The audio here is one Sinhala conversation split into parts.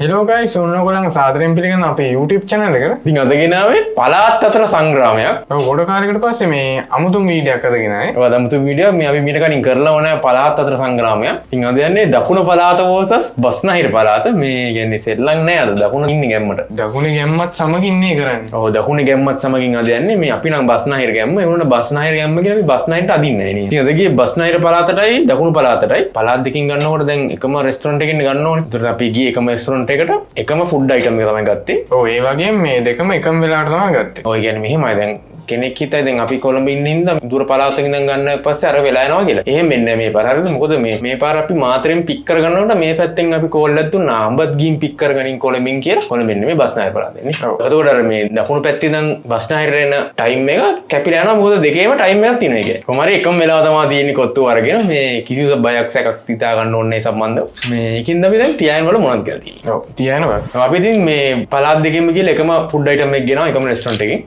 හෙලෝ ගයිස් ඔන්නකොලන් සාදරයෙන් පිළිගන්න අපේ YouTube channel එකට. ඉතින් අද ගෙනාවේ පළාත් අතර සංග්‍රාමයක්. ඔව් ගොඩ කාලයකට පස්සේ මේ අමුතුම වීඩියෝ එකක් අදගෙන ආවේ. ඔය අමුතු වීඩියෝ මේ අපි මීට කලින් කරලා ඕනේ පළාත් අතර සංග්‍රාමයක්. ඉතින් අද යන්නේ දකුණු පළාත vs බස්නාහිර පළාත. මේ කියන්නේ සෙල්ලම් නෑ අද දකුණ ඉන්නේ ගැම්මට. දකුණේ ගැම්මත් සමගින් නේ කරන්නේ. ඔව් දකුණේ ගැම්මත් සමගින් අද යන්නේ මේ අපි නම් බස්නාහිර ගැම්ම. ඒ වුණා බස්නාහිර ගැම්ම කියලා අපි බස්නාහිරට අදින්නේ නෑ නේ. ඉතින් අද ගියේ බස්නාහිර පළාතටයි දකුණු පළාතටයි. පළාත් දෙකකින් ගන්නකොට දැන් එකම රෙස්ටොරන්ට් එකකින් ගන්න ඕනේ. ඒතර අපි ගියේ එකම රෙස්ටොරන්ට් එකට එකම ෆුඩ් අයිටම් එක තමයි ගත්තේ. ඔව් ඒ වගේම මේ දෙකම එකම වෙලාවට තමයි ගත්තේ. ඔය කියන්නේ මෙහෙමයි දැන් කෙනෙක් හිතයි දැන් අපි කොළඹ ඉන්න හින්දා දුර පළාතකින් ඉඳන් ගන්න පස්සේ අර වෙලා යනවා කියලා. එහෙම වෙන්නේ මේ පාර හරියද? මොකද මේ පාර අපි මාතරෙන් පික් කරගන්නකොට මේ පැත්තෙන් අපි කෝල් එකක් දුන්නා. අඹත් ගිහින් පික් කරගනින් කොළඹින් කියලා. කොළඹින් මේ බස්නාහිර පළාතෙන් නේ. ඔව්. එතකොට අර මේ දකුණු පැත්තේ ඉඳන් බස්නාහිර එන ටයිම් එක කැපිලා යනවා. මොකද දෙකේම ටයිම් එකක් තියෙනවා ඒකේ. කොහොම හරි එකම වෙලාව තමයි තියෙන්නේ කොත්තු අරගෙන මේ කිසිදු බයක් සැකක් තිතා ගන්න ඕනේ සම්බන්ධව. මේ ඒකින්ද අපි දැන් තියාගෙන වල මොනවද කියලා තියෙන්නේ. ඔව් තියානවා. අපි ඉතින් මේ පළාත් දෙකෙම ගිහලා එකම ෆුඩ් අයිටම් එකක් ගෙනාවා එකම රෙස්ටොරන්ට් එකකින්.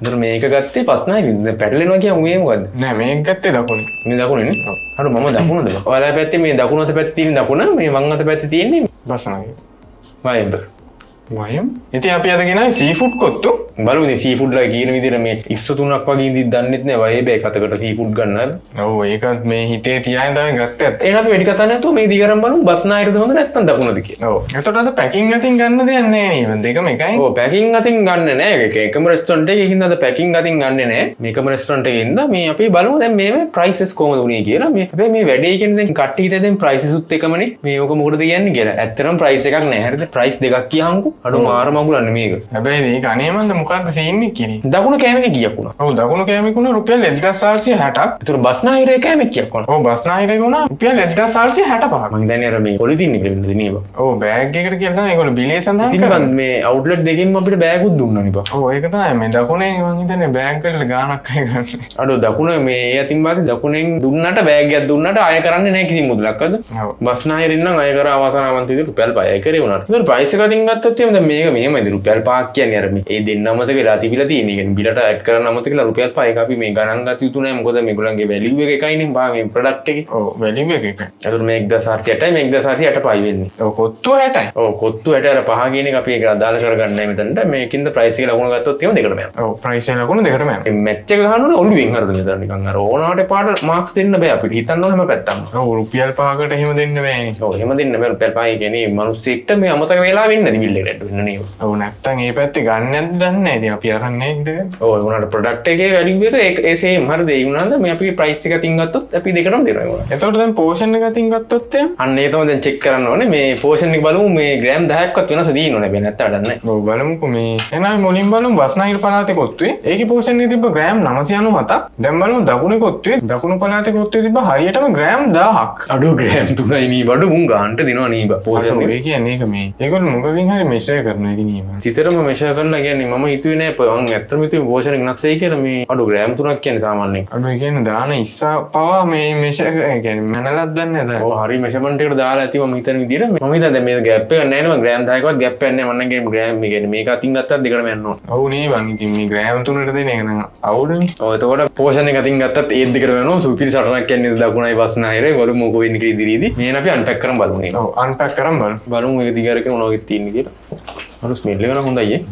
ඉතින් මේක ගත්තේ පස්නාහිරින්. දැන් පැටලෙනවා කියමු මේ මොකද්ද? නෑ මේක ගත්තේ දකුණේ. මේ දකුණේ නේ. ඔව්. අර මම දකුණද? ඔයාලා පැත්තේ මේ දකුණු අත පැත්තේ තියෙන දකුණ මේ වම් අත පැත්තේ තියෙන්නේ බස්නාහිර. වයඹ. වයම්. ඉතින් අපි අද ගෙනාවේ සීෆුඩ් කොත්තු. බලමු ඉතින් සීෆුඩ් ලා කියන විදිහට මේ 103ක් වගේ ඉඳි දන්නෙත් නෑ වයේ බෑග් අතකට සීෆුඩ් ගන්න හරි. ඔව් ඒකත් මේ හිතේ තියාගෙන තමයි ගත්තේ. එහෙනම් අපි වැඩි කතා නැතුව මේ දිගරම් බලමු බස්නාහිරද හොඳ නැත්නම් දකුණද කියලා. ඔව්. එතකොට අද පැකින් අතින් ගන්න දෙයක් නෑ නේ. දෙකම එකයි. ඔව් පැකින් අතින් ගන්න නෑ. ඒක එකම රෙස්ටොරන්ට් එකකින් අද පැකින් අතින් ගන්නෙ නෑ. මේකම රෙස්ටොරන්ට් එකේ ඉඳලා මේ අපි බලමු දැන් මේ ප්‍රයිසස් කොහොමද උනේ කියලා. මේ හැබැයි මේ වැඩේ කියන්නේ දැන් කට්ටිය හිතේ දැන් ප්‍රයිසස් උත් එකමනේ. මේ ඕක මොකටද කියන්නේ කියලා. ඇත්තටම ප්‍රයිස් එකක් නෑ. හරිද? ප්‍රයිස් දෙකක් කියහන්කෝ. අඩු මාර මගුලන්නේ මේක. හැබැයි ඒක අනේ මන්ද මොකද්ද සීන්නේ කියන්නේ. දකුණු කෑමක කීයක් වුණා? ඔව් දකුණු කෑමක වුණා රුපියල් 1460ක්. ඒතර බස්නාහිරේ කෑමක කීයක් වුණා? ඔව් බස්නාහිරේ වුණා රුපියල් 1465ක්. මං හිතන්නේ අර මේ පොලිතින් එකේ වෙනද නේද? ඔව් බෑග් එකකට කියලා තමයි ඒගොල්ලෝ බිලේ සඳහන් ඉතින් බං මේ අවුට්ලට් දෙකකින්ම අපිට බෑග් උත් දුන්නා නේ බං. ඔව් ඒක තමයි මේ දකුණේ මං හිතන්නේ බෑග් වල ගාණක් අය ගන්න. අඩෝ දකුණ මේ ඒ අතින් වාසේ දකුණෙන් දුන්නට බෑග් එකක් දුන්නට ආය කරන්නේ නැහැ කිසි මුදලක් අද. ඔව් බස්නාහිරින් නම් ආය කර අවසානවන්ත විදිහට රුපියල් 5යි කරේ වුණා. ඒතර ප්‍රයිස් එක අතින් ගත්තොත් එහෙනම් දැන් මේක මෙහෙමයි රුපියල් 5ක් කියන්නේ අර මේ ඒ දෙන්නමත වෙලා තිබිලා තියෙන. ඒ කියන්නේ බිලට ඇඩ් කරන අමත කියලා රුපියල් 5ක අපි මේ ගණන් ගත යුතු නැහැ. මොකද මේගොල්ලන්ගේ වැලියු එක එකයිනේ බා මේ ප්‍රොඩක්ට් එකේ. ඔව් වැලියු එක එකයි. ඒතර මේ 1460යි මේ 1465යි වෙන්නේ. ඔව් කොත්තු 60යි. ඔව් කොත්තු 60 අර 5 කියන එක අපි ඒක අදාළ කරගන්නේ නැහැ මෙතනට. මේකින්ද ප්‍රයිස් එක ලකුණු ගත්තොත් එහෙම දෙකටම යනවා. ඔව් ප්‍රයිස් එක ලකුණු දෙකටම යනවා. මේ මැච් එක ගහනවනේ ඔළුවෙන් හරිද මෙතන නිකන් අර ඕනාට පාට මාක්ස් දෙන්න බෑ අපිට. හිතන්න ඕනේ හැම පැත්තම. ඔව් රුපියල් 5කට එහෙම දෙන්න බෑනේ. ඔව් එහෙම දෙන්න බෑ රුපියල් 5 කියන්නේ මිනිස්සෙක්ට මේ අමතක වෙලා වෙන්නේ නැති බිල් එකට වෙන්න නේද? ඔව් නැත්තම් ඒ පැත්තේ ගන්න නැද්ද දන්නේ නැහැ. ඉතින් අපි අරන් නැහැ ඉඳගෙන. ඔව් ඒ වුණාට ප්‍රොඩක්ට් එකේ වැලියු එක ඒ සේම් හරිද? ඒ වුණාද මේ අපි ප්‍රයිස් එක අතින් ගත්තොත් අපි දෙකටම දෙනවා ඒ වුණා. එතකොට දැන් පෝෂන් එක අතින් ගත්තොත් එහෙම අන්න ඒ තමයි දැන් චෙක් කරන්න ඕනේ. මේ පෝෂන් එක බලමු මේ ග්‍රෑම් 10ක්වත් වෙනස තියෙනව නේ බෑ නැත්නම් වැඩක් නැහැ. ඔව් බලමුකෝ මේ එහෙනම් මුලින් බලමු බස්නාහිර පළාතේ කොත්තුවේ. ඒකේ පෝෂන් එක තිබ්බ ග්‍රෑම් 997ක්. දැන් බලමු දකුණේ කොත්තුවේ. දකුණු පළාතේ කොත්තුවේ තිබ්බ හරියටම ග්‍රෑම් 1000ක්. අඩු ග්‍රෑම් 3යි නී බඩු මුං ගන්නට දෙනවා නී බා පෝෂන් එක. ඒ කියන්නේ ඒක මේ ඒගොල්ලෝ මොකකින් හරි මෙෂර් කරනවා ඉතින් නීම. තිතරම මෙෂර් කරලා කියන්නේ මම හිතුවේ නෑ මම ඇත්තටම හිතුවේ පෝෂන් එක නැස්සේ කියලා මේ අඩු ග්‍රෑම් 3ක් කියන්නේ සාමාන්‍යයෙන්. අඩු ඒ කියන්නේ දාන ඉස්සා පවා මේ මෙෂර් කියන්නේ මනලක් දන්නේ නැහැ. ඔව් හරි මෙෂර්මන්ට් එකට දාලා ඇති මම හිතන විදිහට මම හිතන්නේ මේ ગેප් එක නැහැ නේද ග්‍රෑම් 10කවත් ගෑප් එකක් නැහැ මම නම් කියන්නේ ග්‍රෑම් මේ කියන්නේ මේක අතින් ගත්තත් දෙකටම යන්න ඕන. ඔව් නේ බං ඉතින් මේ ග්‍රෑම් 3ට දෙන එක නම් අවුල්නේ. ඔව් එතකොට පෝෂන් එක අතින් ගත්තත් ඒත් දෙකට වෙනවා සුපිරි සටනක් කියන්නේ දකුණයි බස්නාහිරේ බලමු මොකෝ වෙන්නේ කියලා ඉදිරියේදී. මේන අපි අන්පැක් කරන් බලමු නේ. ඔව් අන්පැක් කරන් බලමු. බලමු මේක දිගාරගෙන මොනවද තියෙන්නේ කියලා. අර ස්මෙල් එක නම් හොඳයි ඈ.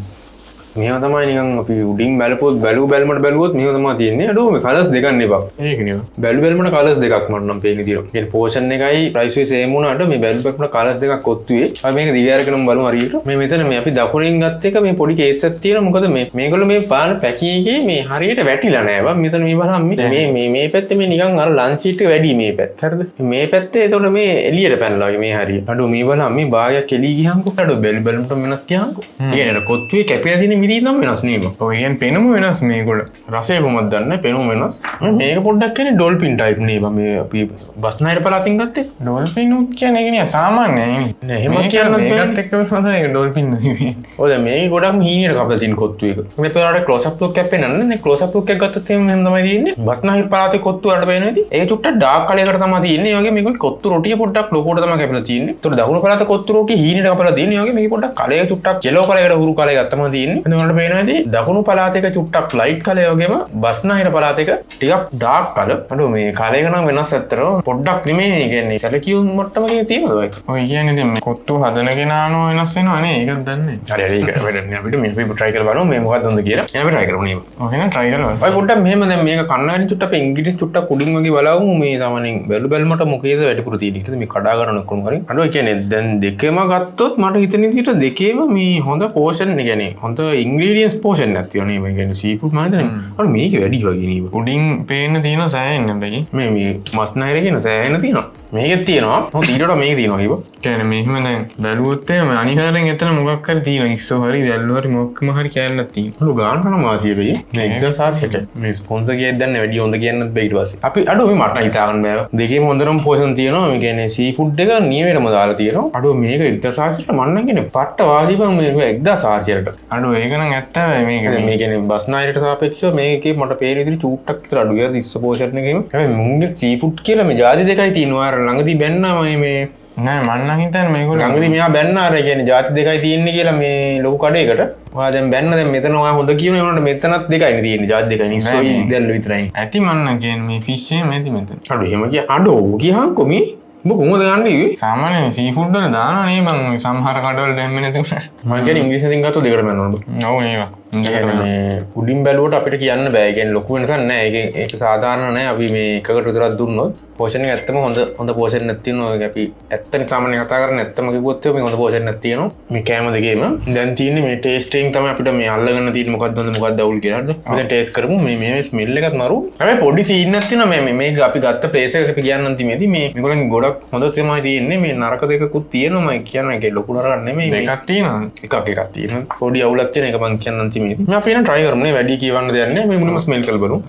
මේවා තමයි නිකන් අපි උඩින් බැලුවොත් බැලුමට බැලුවොත් මේවා තමයි තියෙන්නේ. අඩෝ මේ කලර්ස් දෙකක් නේ බා. ඒක නේ. බැලුමට කලර්ස් දෙකක් මට නම් පේන්නේ තියෙනවා. කියන්නේ පෝෂන් එකයි ප්‍රයිස් එක සේම් වුණාට මේ බැලුමට කලර්ස් දෙකක් ඔත්තුවේ. අපි මේක දිගාරගෙනම බලමු හරියට. මේ මෙතන මේ අපි දකුණෙන් ගත්ත එක මේ පොඩි කේස් එකක් තියෙනවා. මොකද මේගොල්ලෝ මේ පාන පැකින් එකේ මේ හරියට වැටිලා නෑ බා. මෙතන මේ බලන්න මේ පැත්තේ මේ නිකන් අර ලන්ච් සීට් එක වැඩි මේ පැත්ත. හරිද? මේ පැත්තේ එතකොට මේ එළියට පැනලා වගේ මේ හරිය. අඩෝ මේ බලන්න මේ භාගයක් එළිය ගියහන්කෝ. අඩෝ බැලුමට වෙනස් ගියහන්කෝ. කියන්නේ කොත්තුවේ කැපිසිටි මිදී නම් වෙනස් නේ. ඔය කියන්නේ පෙනුම වෙනස් මේගොල්ලෝ. රසය කොහොමද දන්නේ පෙනුම වෙනස්. මේක පොඩ්ඩක් කියන්නේ ඩොල්ෆින් ටයිප් නේ බා මේ අපි බස්නාහිර පළාතින් ගත්තේ. ඩොල්ෆින් උත් කියන්නේ ඒක නේ සාමාන්‍යයි නේ. නෑ එහෙම කියන්නත් මේකත් එක්ක වෙනවා ඒක ඩොල්ෆින් නෙවෙයි. ඔය දැන් මේක ගොඩක්ම හීනෙට කපලා තියෙන කොත්තු එක. මේ පෙරාට ක්ලෝස් අප් ලුක් එකක් පෙන්නන්නේ නේ ක්ලෝස් අප් ලුක් එකක් ගත්තොත් එහෙම තමයි තියෙන්නේ. බස්නාහිර පළාතේ කොත්තු වලට පේනවා ඉතින්. ඒක චුට්ටක් ඩාර්ක් කලයකට තමයි තියෙන්නේ. ඒ වගේ මේක කොත්තු රොටිය පොඩ්ඩක් ලොකුවට තමයි කැපලා තියෙන්නේ. ඒතකොට දකුණු පළාතේ කොත්තු රොටිය හීනෙට කපලා තියෙන්නේ. ඒ වගේ මේක පොඩ්ඩක් කලයක චුට්ටක් යෙලෝ කලයකට හුරු කලයකට තමයි තියෙන්නේ. එතකොට පේනවා ඇති දකුණු පළාතක චුට්ටක් ලයිට් කලර් වගේම බස්නාහිර පළාතක ටිකක් ඩාර්ක් කලර්. අර මේ කලර් එක නම් වෙනස් ඇත්තටම පොඩ්ඩක් නෙමෙයි කියන්නේ සැලකියුම් මට්ටමකින් තියෙනවා ඒක. ඔය කියන්නේ ඉතින් මේ කොත්තු හදන කෙනානෝ වෙනස් වෙනවා නේ. ඒකත් දන්නේ. හරි හරි ඒක වැඩක් නෑ අපිට මේ අපි try කරලා බලමු මේ මොකක්ද හොඳ කියලා. එහෙනම් අපි try කරමු නේද? ඔය එහෙනම් try කරලා බලන්න. ඔය පොඩ්ඩක් මෙහෙම දැන් මේක කන්නාඩි චුට්ටක් අපි ඉංග්‍රීසි චුට්ටක් උඩින් වගේ බලමු මේ තමනින් බැලුමට මොකේද වැඩිපුර තියෙන්නේ කියලා මේ කඩා ගන්න ඔක්කොම හරි. අර ඔය කියන්නේ දැන් දෙකම ගත්තොත් මට හිතෙන විදිහට දෙකේම මේ හොඳ පෝෂන් ඒ කියන්නේ හොඳ ඉන්ග්‍රීඩියන්ට්ස් පෝෂන් එකක් තියෙනවා නේ. මේ කියන්නේ සී ෆුඩ් මම හිතන්නේ අර මේක වැඩි වගේ නේද. උඩින් පේන්න තියෙන සෑහෙන්න බැයි. මේ මස් නයිර කියන සෑහෙන තියෙනවා. මේකෙත් තියෙනවා. මොකද ඊට වඩා මේක තියෙනවා කිව්වා. කියන්නේ මෙහෙම දැන් බැලුවොත් එහෙම අනිවාර්යෙන් එතන මොකක් හරි තියෙනවා. ඉස්සෝ හරි දැල්ලෝ හරි මොකක්ම හරි කැලලක් තියෙනවා. අලු ගාන කරන මාසිය වෙයි. මේ 1600ට. මේ ස්පොන්සර් ගියෙත් දැන් වැඩි හොඳ කියන්නත් බෑ ඊට පස්සේ. අපි අඩෝ මේ මට හිතා ගන්න බෑ. දෙකේම හොඳටම පෝෂන් තියෙනවා. මේ කියන්නේ සී ෆුඩ් එක නියමෙටම දාලා තියෙනවා. අඩෝ මේක 1600ට මම නම් කියන්නේ පට්ට වාසියම මේ 1600ට. අඩෝ ඒක නම් ඇත්ත මේක මේ කියන්නේ බස් නායරට සාපේක්ෂව මේකේ මට පේන විදිහට චූට්ටක් විතර අඩු ගියද ඉස්ස පෝෂන් එකේම. හැබැයි මුංගේ සී ෆුඩ් කියලා මේ ಜಾති දෙකයි තියෙනවා. අර ළඟදී බැන්නා මේ නෑ මම නම් හිතන්නේ මේගොල්ලෝ ළඟදී මෙයා බැන්නා අර කියන්නේ ಜಾති දෙකයි තියෙන්නේ කියලා මේ ලොකු කඩේකට. ඔයා දැන් බැන්න දැන් මෙතන ඔයා හොඳ කියන ඒනොට මෙතනත් දෙකයිනේ තියෙන්නේ ಜಾති දෙකයි ඉස්සෝයි දැල්ල විතරයි. ඇති මම නම් කියන්නේ මේ ෆිෂ් එකේ මෙති මෙතන. අඩෝ එහෙම කිය අඩෝ කියහන්කො මේ ඔබ කොහොමද ගන්න ඉවේ? සාමාන්‍යයෙන් සී ෆුඩ් වල දානවා නේ මං සමහර කඩවල දැම්මේ නැති උනා. මම කියන්නේ ඉංග්‍රීසියෙන් ගත්තොත් දෙකට බැන්න ඕනද? ඔව් නේවා. මේ උඩින් බැලුවට අපිට කියන්න බෑ. ඒ කියන්නේ ලොකු වෙනසක් නෑ. ඒක සාධාරණ නෑ. අපි මේ එකකට විතරක් දුන්නොත් පෝෂන් එක ඇත්තම හොඳ පෝෂන් එකක් තියෙනවා. ඒක අපි ඇත්තනේ සාමාන්‍යයෙන් කතා කරන්නේ ඇත්තම කිව්වොත් මේ හොඳ පෝෂන් එකක් තියෙනවා. මේ කෑම දෙකේම දැන් තියෙන්නේ මේ ටේස්ටිං තමයි අපිට මේ අල්ලගන්න තියෙන්නේ මොකක්ද හොඳ මොකක්ද අවුල් කියලා. හරිද? අපි දැන් ටේස්ට් කරමු. මේ ස්මෙල් එකත් මරු. හැබැයි පොඩි සීන් එකක් තියෙනවා. මේක අපි ගත්ත ප්ලේස් එක අපි කියන්නම් තියේදී මේ මේගොල්ලන්ගේ ගොඩක් හොඳ තමයි තියෙන්නේ. මේ නරක දෙකකුත් තියෙනවා. මම කියන්නේ ඒක ලොකු නරක නෙමෙයි. එකක් තියෙනවා. එකක් තියෙනවා. පොඩි අවුලක් තියෙන එක මම කියන්නම් තියේදී. මම අපි try කරමු නේ වැඩි කියවන්න දෙයක් නෑ. මේ මුලින්ම ස්මෙල් කරලා බලමු.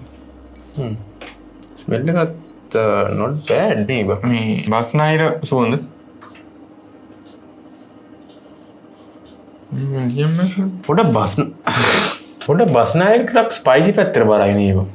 ස්මෙල් එකත් not bad නේ බා. මේ බස්නාහිර සුවඳ. පොඩ බස්නාහිරට ස්පයිසි පැත්තට බරයි නේ බා.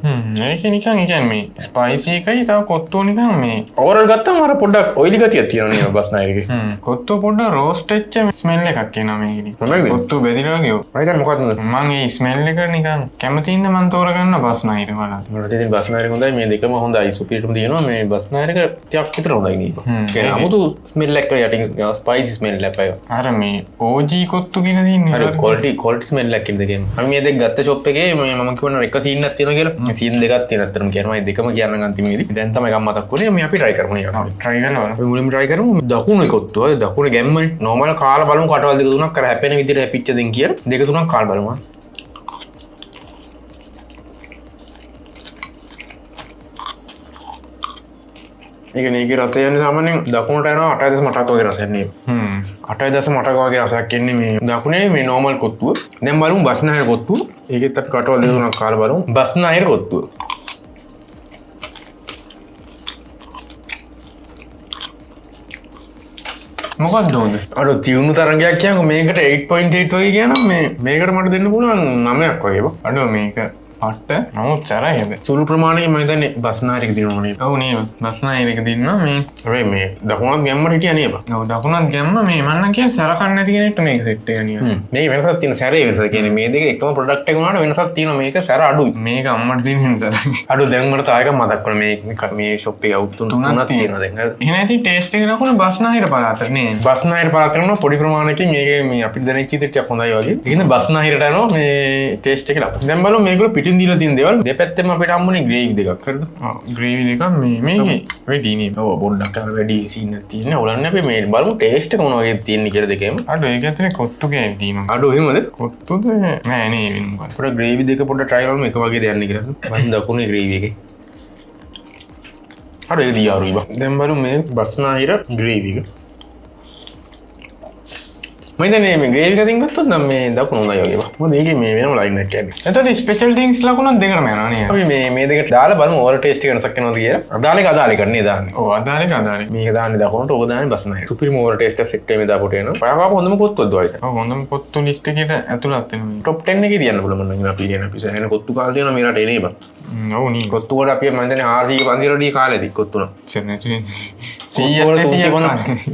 ඒක නිකන් ඒ කියන්නේ මේ ස්පයිසි එකයි තව කොත්තෝ නිකන් මේ ඕවරල් ගත්තම අර පොඩ්ඩක් ඔයිලි ගතියක් තියෙනවා නේ බස්නාහිරගේ. කොත්තෝ පොඩ්ඩක් රෝස්ට් වෙච්ච ස්මෙල් එකක් එනවා මේකේ. හොඳයිද? කොත්තෝ බෙදිලා ගියෝ. මම හිතන්නේ මොකක්ද මම ඒ ස්මෙල් එක නිකන් කැමතිින්ද මම තෝරගන්න බස්නාහිර වලත්. මට ඉතින් බස්නාහිර හොඳයි මේ දෙකම හොඳයි. සුපිරිටම තියෙනවා මේ බස්නාහිරක ටිකක් විතර හොඳයි නේ බා. කියන්නේ 아무තු ස්මෙල් එකක් යටින් ස්පයිසි ස්මෙල් එකක් අය. අර මේ OG කොත්තු කියලා තියෙන්නේ. හරි ක්වොලිටි ස්මෙල් එකක් ඉන්න දෙකේම. අපි මේ දෙක ගත්ත ෂොප් එකේ මම කියවන එක සීන් එකක් තියෙනවා කියලා. සීන් දෙකක් තියෙනවා අතරම කියනවා. මේ දෙකම කියන්න අන්තිමේදී. දැන් තමයි ගම් මතක් වුණේ. මේ අපි try කරමු නේ. try කරනවා. අපි මුලින්ම try කරමු. දකුණේ කොත්තු. ඔය දකුණේ ගැම්මනේ. normal කාලා බලමු කටවල් දෙක තුනක් කර හැපෙන විදිහට හැපිච්ච දෙන් කියන. දෙක තුනක් කාලා බලමු. ඒකේ රසය යන්නේ සාමාන්‍යයෙන් දකුණට යනවා 8.8ක් වගේ රසයක් නේ. 8.8ක් වගේ රසයක් එන්නේ මේ දකුණේ මේ normal කොත්තුව. දැන් බලමු බස්නාහිර කොත්තුව. ඒකෙත් අපි කටවල් දෙක තුනක් කාලා බලමු. බස්නාහිර කොත්තුව. මොකක්ද උද? අර තියුණු තරංගයක් කියනකො මේකට 8.8 වගේ කියනවා මේකට මට දෙන්න පුළුවන් 9ක් වගේ බා. අඩෝ මේක පට්ට නමුත් සරයි හැබැයි. සුළු ප්‍රමාණයකින් මම හිතන්නේ බස්නාහිරක දිනනවා නේ. ඔව් නේ බස්නාහිරක දින්නවා මේ. හැබැයි මේ දකුණත් ගැම්මට හිටියා නේ බා. ඔව් දකුණත් ගැම්ම මේ මම නම් කියන්නේ සරකන්න නැති කෙනෙක්ට මේක සෙට් එක නියම. මේ වෙනසක් තියෙන සැරේ වෙනස කියන්නේ මේ දෙක එකම ප්‍රොඩක්ට් එක වුණාට වෙනසක් තියෙනවා මේක සැර අඩුයි. මේක අම්මට තියෙන නිසා. අඩු දැන් මට තායක මතක් වුණා මේ ෂොප් එකේ අවුත් තුනක් තියෙනවා දැන්. එහෙනම් ඉතින් ටේස්ට් එක නකුණ බස්නාහිර පළාතට නේ. බස්නාහිර පළාතට යනවා පොඩි ප්‍රමාණයකින් මේකේ මේ අපිට දැනෙච්ච ඉතින් ටිකක් හොඳයි වගේ. ඒකින්ද බස්නාහිරට යනවා මේ ටේස්ට් එක ලබන. දැන් බලමු මේගොල්ලෝ පිටින් දීලා තියෙන දේවල් දෙපැත්තෙම අපිට හම්බුනේ ග්‍රේවි දෙකක් හරිද? ඔව් ග්‍රේවි දෙකක් මේකේ වැඩි නේ. ඔව් පොඩ්ඩක් අර වැඩි සීන් එකක් තියෙනවා. ඔලන්නේ අපි මේ බලමු ටේස්ට් එක මොන වගේ තියෙන්නේ කියලා දෙකේම. අඩෝ ඒක ඇතුලේ කොත්තු ගෑවි තියෙනවා. අඩෝ එහෙමද? කොත්තුද නෑ නේ වෙන මොකක්ද? පොඩ ග්‍රේවි දෙක පොඩ්ඩක් try කරමු එක වගේ දෙයක් නේ කියලා. මම දකුණේ ග්‍රේවි එකේ. අර ඒ දියාරුයි බා. දැන් බලමු මේ බස්නාහිර ග්‍රේවි එක. මම හිතන්නේ මේ ග්‍රේවි එකකින් ගත්තොත් නම් මේ දකුණ හොඳයි වගේ බා. මොකද මේකේ මේ වෙනම ලයින් එකක් යන්නේ. එතකොට ස්පෙෂල් තින්ග්ස් ලකුණක් දෙකටම යනවා නේ. අපි මේ දෙකට දාලා බලමු ඕවර් ටේස්ට් එක වෙනසක් වෙනවද කියලා. අදාළ එක අදාළ එක නේ දාන්නේ. ඔව් අදාළ එක අදාළ. මේක දාන්නේ දකුණට ඕක දාන්නේ බස්නාහිර. සුපිරිම ඕවර් ටේස්ට් එක සෙට් එකේ දාපොට එනවා. පයාපාප හොඳම කොත්තුවක්ද වයිද? ඔව් හොඳම කොත්තු ලිස්ට් එකේට ඇතුළත් වෙනවා. টপ 10 එකේ තියන්න පුළුවන් මම අපි කියන අපි සෑහෙන කොත්තු කාලා තියෙනවා මේ රටේ නේ බා. ඔව් නේ. කොත්තු වල අපි මම දන්නේ 400 500 ඩී කාලෙදි කොත්තු නම්. චෙන්නටි.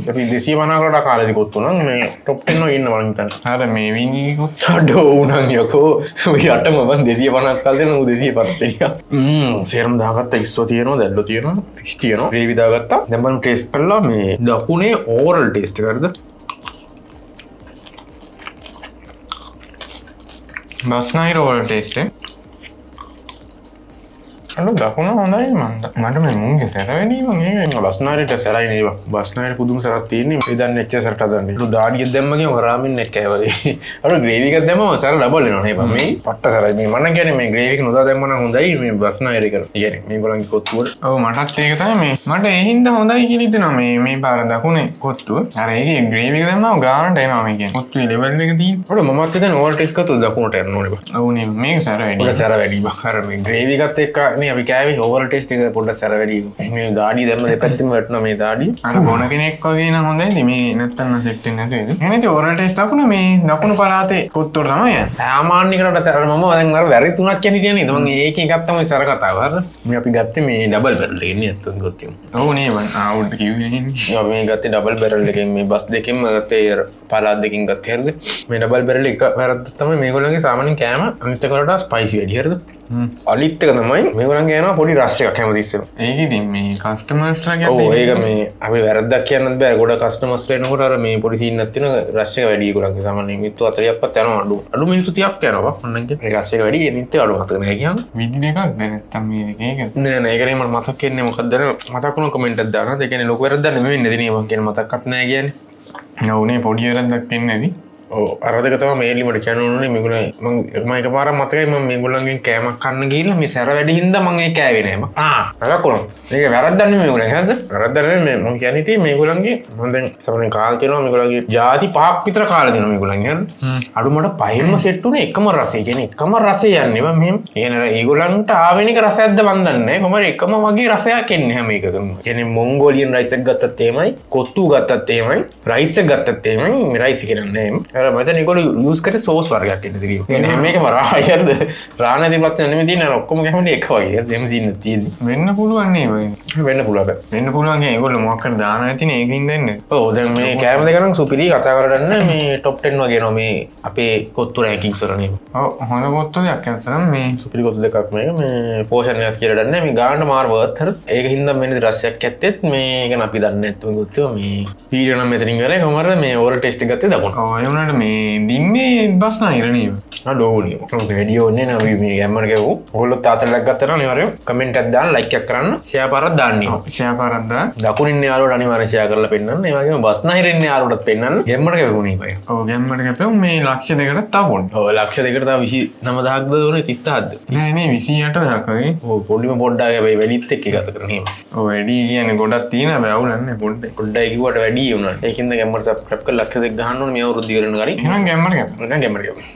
අපි 250කට කාලෙදි කොත්තු නම් මේ ටොප් 10 එකේ ඉන්න මං හිතන්නේ. අර මේ විනිකුත් අඩෝ උනන් යකෝ ඔය යටම මම 250ක් කාල දෙන උ 250 සේරම දාගත්තා ඉස්සෝ තියෙනවා දැල්ලෝ තියෙනවා ෆිෂ් තියෙනවා ග්‍රේවි දාගත්තා දැන් බලමු ටේස්ට් කරලා මේ දකුණේ ඕවරල් ටේස්ට් එකක්ද බස්නාහිර වල ටේස්ට් එක අන්න දකුණ හොඳයි මන්ද මට මේ මුංගේ සැර වැඩි මං ඒක බස්නාහිරට සැරයි නේවා බස්නාහිර පුදුම සැරක් තියෙන්නේ මේ දන්නේ එච්චර සැරට හදන්නේ ඒක දාඩියක් දැම්ම කියම රාමින් එක කෑවදී අර ග්‍රේවි එකක් දැම්මම සැර ඩබල් වෙනවා නේ මේ පට්ට සැරයි මේ මම කියන්නේ මේ ග්‍රේවි එක නොදා දැම්ම නම් හොඳයි මේ බස්නාහිර එක කියන්නේ මේගොල්ලන්ගේ කොත්තුවට ඔව් මටත් ඒක තමයි මේ මට ඒ හින්දා හොඳයි කියලා හිතෙනවා මේ පාර දකුණේ කොත්තුව අර ඒකේ ග්‍රේවි එක දැම්මම ගානට එනවා මේ කියන්නේ කොත්තුවේ ලෙවල් එක තියෙන ඔය මමත් හිතන්නේ ඕවර් ටේස්ට් කරතු දකුණට යන්න ඕනේ බා ඔව් නේ මේක සැර වැඩි ඔය සැර වැඩි බා අර මේ ග්‍රේවි එකත් එක්ක නේ අපි කෑවේ ඕවර් ටේස්ට් එක පොඩ්ඩක් සැර වැඩි මේ දාඩිය දැම්ම දෙපැත්තෙම වැටුණා මේ දාඩිය අර බොන කෙනෙක් වගේ නම් හොඳයි මේ නැත්තම් සෙට් වෙන්නේ නැතුව ඒක එහෙනම් ඉතින් ඕරල් ටේස්ට් දකුණ මේ දකුණු පළාතේ කොත්තුවට තමයි යන්නේ සාමාන්‍ය කරට සැර මම දැන් අර වැරදි තුනක් කියන හිටියා නේද මම ඒකෙන් ගත්තා මේ සැර කතාව හරිද මේ අපි ගත්තේ මේ ඩබල් බැරල් එකෙන් නේ අත්තුන් ගත්තේ ඔව් නේ මං ආවුඩ් කිව්වේ නේ ඔව් මේ ගත්තේ ඩබල් බැරල් එකෙන් මේ බස් දෙකෙන්ම ගත්තේ අර පළාත් දෙකකින් ගත්තේ හරිද මේ ඩබල් බැරල් එක වැරද්ද තමයි මේගොල්ලන්ගේ සාමාන්‍යයෙන් කෑම අනිත් එකට වඩා ස්පයිසි වැඩි හරිද අනිත් එක තමයි මේගොල්ලන්ගේ යනවා පොඩි රස් එකක් හැමතිස්සෙම ඒක ඉතින් මේ කස්ටමර්ස්ලා ඔව් කියන්නේ ඒක මේ අපි වැරද්දක් කියන්නත් බෑ ගොඩ කස්ටමර්ස්ලා එනකොට අර මේ පොඩි සීන් එකක් තියෙනවා රස් එක වැඩි ඒගොල්ලන්ගේ සාමාන්‍යයෙන් මිනිත්තු 40ක්වත් යනවා අඩු මිනිත්තු 30ක් යනවා මම කියන්නේ ඒ රස් එක වැඩි මිනිත්තු අඩු මතක නැහැ කියන්නේ විදි දෙකක්ද නැත්තම් මේ දෙක ඒක නෑ නෑ ඒකනේ මට මතක් වෙන්නේ මොකක්ද මතක් වුණා කමෙන්ට් එකක් දානවා ඒ කියන්නේ ලොකු වැරද්දක් නෙමෙයි නේද නේ මම කියන්නේ මතක්වත් නැහැ කියන්නේ ඔව් නේ පොඩි වැරද්දක් වෙන්නේ නැති ඔව් අර දෙක තමයි මේලි මට කියන්න ඕනේ මේගොල්ලෝ මම එකපාරක් මතකයි මම මේගොල්ලන්ගෙන් කෑමක් කන්න ගිහිල්ලා මේ සැර වැඩි හින්දා මම ඒ කෑවේ නෑ මම නරකුණා මේක වැරද්දක් නෙමෙයි මේගොල්ලෝ හරිද වැරද්දක් නෙමෙයි මම කියන්නේ ඉතින් මේගොල්ලන්ගේ මම දැන් සමහරෙන් කාල් තියෙනවා මේගොල්ලන්ගේ ಜಾති පහක් විතර කාලා දෙනවා මේගොල්ලන්ගේ හරිද අඩු මට පහෙන්ම සෙට් උනේ එකම රසය කියන්නේ එකම රසය යන්නේ මම මෙහෙම කියන්නේ ඒගොල්ලන්ට ආවෙනික රසයක්ද මන් දන්නේ නෑ කොහමද එකම වගේ රසයක් එන්නේ හැම එකකම කියන්නේ මොන්ගෝලියන් රයිස් එක ගත්තත් එහෙමයි කොත්තු ගත්තත් එහෙමයි රයිස් එක ගත්තත් එහෙමයි මේ රයිස් කියන්නේ මතන ඒගොල්ලෝ යූස් කරේ සෝස් වර්ගයක් ඉන්න දිරිය. කියන්නේ හැම එකම රායි හරිද? රා නැති පත් නෙමෙයි තියෙන ඔක්කොම කැමති එක වගේ. එහෙම සීන් තියෙන්නේ. වෙන්න පුළුවන් නේ බයි. වෙන්න පුළුවන්. වෙන්න පුළුවන් කියන්නේ ඒගොල්ලෝ මොකක් කර දාන නැතිනේ ඒකින් දෙන්නේ. ඔව් දැන් මේ කෑම දෙක නම් සුපිරි කතා කරගන්න මේ টপ 10 වගේ නෝ මේ අපේ කොත්තු රෑකින්ග්ස් වල නේ. ඔව් හොඳ කොත්තු දෙයක් අතන මේ සුපිරි කොත්තු දෙකක් මේ පෝෂන් එකක් කියලා දන්නේ මේ ගානට මාර වර්ත් හරිද? ඒක හින්දා මෙන්න රසයක් ඇත්තෙත් මේ ගැන අපි දන්නේ නැත්නම් ගොත්තෝ මේ වීඩියෝ නම් මෙතනින් ඉවරයි. කොහමද මේ ඕරල් ටෙස්ට් එක ගත්තේ දකුණ. ඔව් ඒ වුණාට මේ දින්නේ බස්නාහිර නේද? අඩෝනේ. ඔක වීඩියෝ නේ නම මේ ගැම්මන ගෙවු. ඔයගොල්ලෝ තාතලක් ගත්තා නම් අනිවාර්යයෙන් කමෙන්ට් එකක් දාන්න ලයික් එකක් කරන්න ෂෙයා පාරක් දාන්න. ඔව් ෂෙයා පාරක් දාන්න. දකුණින් ඉන්න යාළුවට අනිවාර්යෙන් ෂෙයා කරලා පෙන්නන්න. ඒ වගේම බස්නාහිර ඉන්න යාළුවටත් පෙන්නන්න. ගැම්මන ගෙවුනේ බය. ඔව් ගැම්මන ගෙපෙමු මේ ලක්ෂ දෙකට තව පොඩ්ඩක්. ඔව් ලක්ෂ දෙකට තව 29000ක්ද ඕනේ 30000ක්ද? නෑ නේ 28000ක් වගේ. ඔව් පොඩිම පොඩ්ඩක් හැබැයි වැඩිත් එක්ක ගත කරන එහෙම. ඔව් වැඩි කියන්නේ ගොඩක් තියෙන හැබැයි අවුලන්නේ පොඩ්ඩක්. පොඩ්ඩයි කිව්වට වැඩි වුණා. ඒකින්ද ගැම්මන සබ්ස්ක්‍රයිබ් කරලා ලක්ෂ දෙක ගහන්න ඕනේ මේ අවුරුද්ද ඉවරන ගානේ. එහෙනම් ගැම්මන ගෙපෙමු. නැත්නම් ගැම්මන ගෙවුනේ.